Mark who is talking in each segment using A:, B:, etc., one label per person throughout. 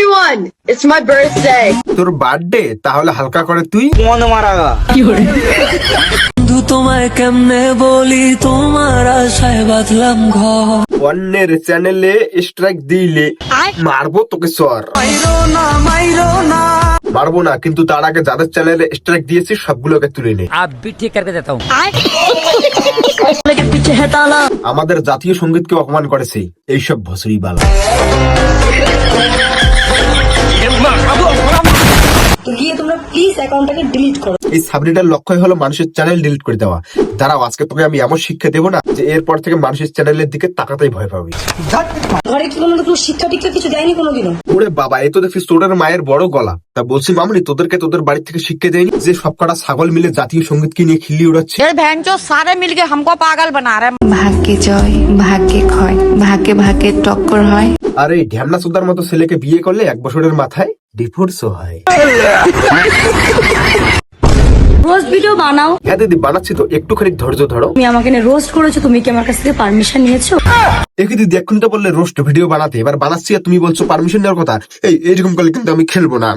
A: everyone. It's my birthday.
B: তোর birthday, তাহলে হালকা করে তুই
C: মন মারাগা
D: বন্ধু তোমায় কেমনে বলি তোমার আশায় বাঁধলাম ঘর।
B: অন্যের চ্যানেলে স্ট্রাইক দিলে মারবো তোকে সর। মারবো না, কিন্তু তার আগে যাদের চ্যানেলে স্ট্রাইক দিয়েছিস সবগুলোকে তুলে নে।
C: আপ ভি ঠিক করকে দেতা হুঁ।
B: আমাদের জাতীয় সঙ্গীতকে অপমান করেছে এইসব ভসুরি বালা।
E: তো গিয়ে তোমরা প্লিজ অ্যাকাউন্টটাকে ডিলিট করো।
B: এই সাবরিটার লক্ষ্যই হলো মানুষের চ্যানেল ডিলিট করে দেওয়া। দাঁড়াও, আজকে তোকে আমি এমন শিক্ষা দেবো না যে এরপর থেকে মানুষের চ্যানেলের দিকে তাকাতেই ভয় পাবি।
E: ঘরে কি কোনো শিক্ষা টিক্ষা কিছু দেয়নি কোনোদিনও?
B: ওরে বাবা, এ তো দেখছিস তোদের মায়ের বড় গলা। তা বলছি মামনি, তোদেরকে তোদের বাড়ি থেকে শিক্ষা দেয়নি যে সবকটা ছাগল মিলে জাতীয় সঙ্গীতকে নিয়ে খিল্লি উড়াচ্ছে?
F: ये भैंचो सारे मिलके हमको पागल बना रहे हैं।
G: ভাগ্যে জয় ভাগ্যে ক্ষয়, ভাগ্যে ভাগ্যে টক্কর হয়।
B: আর এই ঢ্যামনা সুদার মতো ছেলেকে বিয়ে করলে 1 বছরের মাথায় ডিভোর্সও হয়।
E: রোস্ট ভিডিও বানাও।
B: হ্যাঁ দিদি, বানাচ্ছি তো, একটুখানি ধৈর্য ধরো।
E: তুমি আমাকে রোস্ট করেছো, তুমি কি আমার কাছ থেকে পারমিশন নিয়েছো?
B: একই দিদি, এখন তো বললে রোস্ট ভিডিও বানাতে, এবার বানাচ্ছি আর তুমি বলছো পারমিশন নেওয়ার কথা। এইরকম করলে কিন্তু আমি খেলবো না।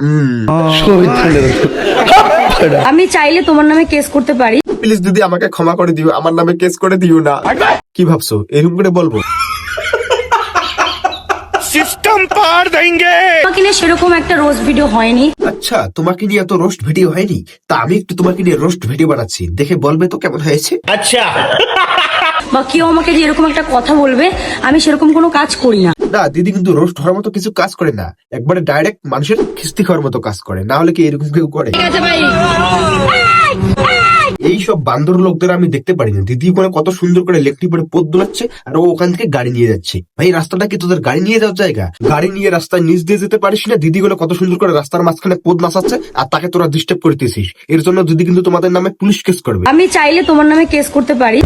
E: আমি চাইলে তোমার নামে কেস করতে পারি।
B: প্লিজ দিদি, আমাকে ক্ষমা করে দিও, আমার নামে কেস করে দিও না। কি ভাবছো এরকম করে বলবো?
E: তোমাকে নিয়ে সেরকম একটা রোস্ট ভিডিও হয়নি।
B: আচ্ছা, তোমাকে নিয়ে এত রোস্ট ভিডিও হয়নি, তা আমি একটু তোমাকে নিয়ে রোস্ট ভিডিও বানাচ্ছি, দেখে বলবে তো কেমন হয়েছে।
E: বা কেউ আমাকে যে এরকম একটা কথা বলবে, আমি সেরকম কোনো কাজ করি না।
B: না দিদি, কিন্তু রোস্ট হওয়ার মতো কিছু কাজ করে না, একবারে ডাইরেক্ট মানুষের খিস্তি খাওয়ার মতো কাজ করে। না হলে কি এরকম কেউ করে? এই সব বান্দর লোকদের আমি দেখতে পারি না। দিদি ওখানে কত সুন্দর করে লেকটি পরে পথ দোলাচ্ছে, আর ও ওখান থেকে গাড়ি নিয়ে যাচ্ছে। ভাই, রাস্তাটা কি তোদের গাড়ি নিয়ে যাওয়ার জায়গা? গাড়ি নিয়ে রাস্তায় নিচ দিয়ে যেতে পারিস না? দিদি গুলো কত সুন্দর করে রাস্তার মাঝখানে পথ নাচাচ্ছে, আর তাকে তোরা ডিস্টার্ব করতেছিস। এর জন্য দিদি কিন্তু তোমাদের নামে পুলিশ কেস করবে।
E: আমি চাইলে তোমার নামে কেস করতে পারি।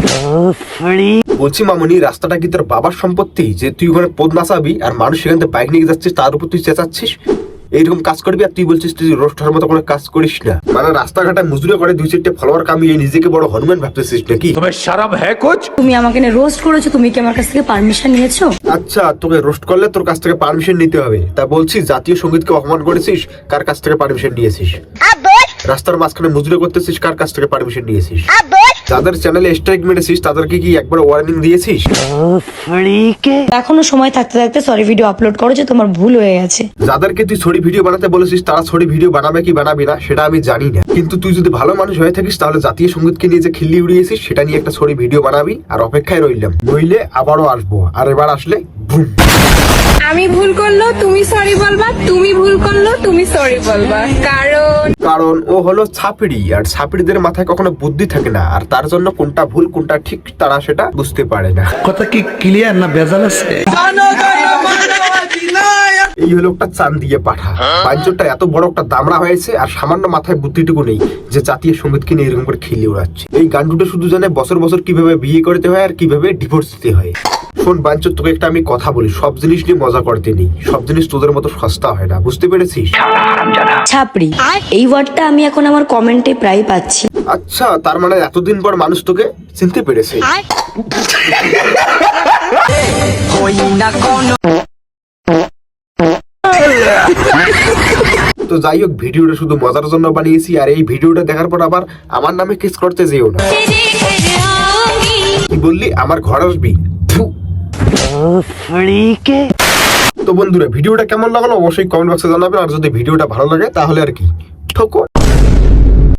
B: বলছি মামনি, রাস্তাটা কি তোর বাবার সম্পত্তি যে তুই ওখানে পথ নাচাবি আর মানুষ সেখান থেকে বাইক নিয়ে যাচ্ছিস, তার উপর তুই চেঁচাচ্ছিস? এইরকম কাজ করবি আর তুই বলছিস তুই রোস্ট হওয়ার মতো কোনো কাজ করিস না? মানে রাস্তাঘাটে মজুরি করে 2-4টে ফলোয়ার কামিয়ে নিজেকে বড় হনুমান ভাবতেছিস নাকি?
E: তুমি আমাকে রোস্ট করেছো, তুমি কি আমার কাছ থেকে পারমিশন নিয়েছো?
B: আচ্ছা, তোকে রোস্ট করলে তোর কাছ থেকে পারমিশন নিতে হবে। তা বলছি, জাতীয় সঙ্গীতকে অপমান করেছিস, কার কাছ থেকে পারমিশন নিয়েছিস? রাস্তার মাঝখানে মজুরি করতেছিস, কার কাছ থেকে পারমিশন নিয়েছিস? যাদের চ্যানেলে স্ট্রাইক মেরেছিস তাদেরকে কি একবার ওয়ার্নিং দিয়েছিস?
E: এখনো সময় থাকতে থাকতে সরি ভিডিও আপলোড করেছো, তোমার ভুল হয়ে গেছে।
B: যাদেরকে তুই ছড়ি ভিডিও বানাতে বলেছিস তারা ছড়ি ভিডিও বানাবে কি বানাবি না সেটা আমি জানি না, কিন্তু তুই যদি ভালো মানুষ হয়ে থাকিস তাহলে জাতীয় সঙ্গীতকে নিয়ে যে খিল্লি উড়িয়েছিস সেটা নিয়ে একটা ছড়ি ভিডিও বানাবি। আর অপেক্ষায় রইলাম, নইলে আবারও আসবো, আর এবার আসলে বুম।
F: আমি ভুল করলো তুমি সরি বলবা, তুমি ভুল করলো তুমি সরি বলবা,
B: কারণ ও হলো ছাপিড়ি, আর ছাপিড়িদের মাথায় কখনো বুদ্ধি থাকে না, আর তার জন্য কোনটা ভুল কোনটা ঠিক তারা সেটা বুঝতে পারে না।
D: কথা কি ক্লিয়ার না ভেজাল আছে?
B: এই হলো একটা চান দিয়ে পাঠা। পাঁচজনটা এত বড় একটা দামড়া হয়েছে আর সামান্য মাথায় বুদ্ধিটুকু নেই যে জাতীয় সঙ্গীতকে নিয়ে এরকম করে খিল্লি উড়াচ্ছে। এই গান্ডুটা শুধু জানে বছর বছর কিভাবে বিয়ে করতে হয় আর কিভাবে ডিভোর্স দিতে হয়। শোন বাঞ্চর, তোকে একটা আমি কথা বলি, সব জিনিস নিয়ে মজা করতে নেই, সব জিনিস তোদের মতো সস্তা হয় না, বুঝতে পেরেছিস?
E: ছাপড়ি, এই ওয়ার্ডটা আমি এখন আমার কমেন্টে প্রায় পাচ্ছি।
B: আচ্ছা, তার মানে এতদিন পর মানুষ তোকে চিনতে পেরেছে। তো যাই হোক, ভিডিওটা শুধু মজার জন্য বানিয়েছি, আর এই ভিডিওটা দেখার পর আবার আমার নামে কেস করতে যেও না। কি বললি? আমার ঘর আসবি? তো বন্ধুরা, ভিডিওটা কেমন লাগলো অবশ্যই কমেন্ট বক্সে জানাবেন, আর যদি ভিডিওটা ভালো লাগে তাহলে আর কি ঠোকো।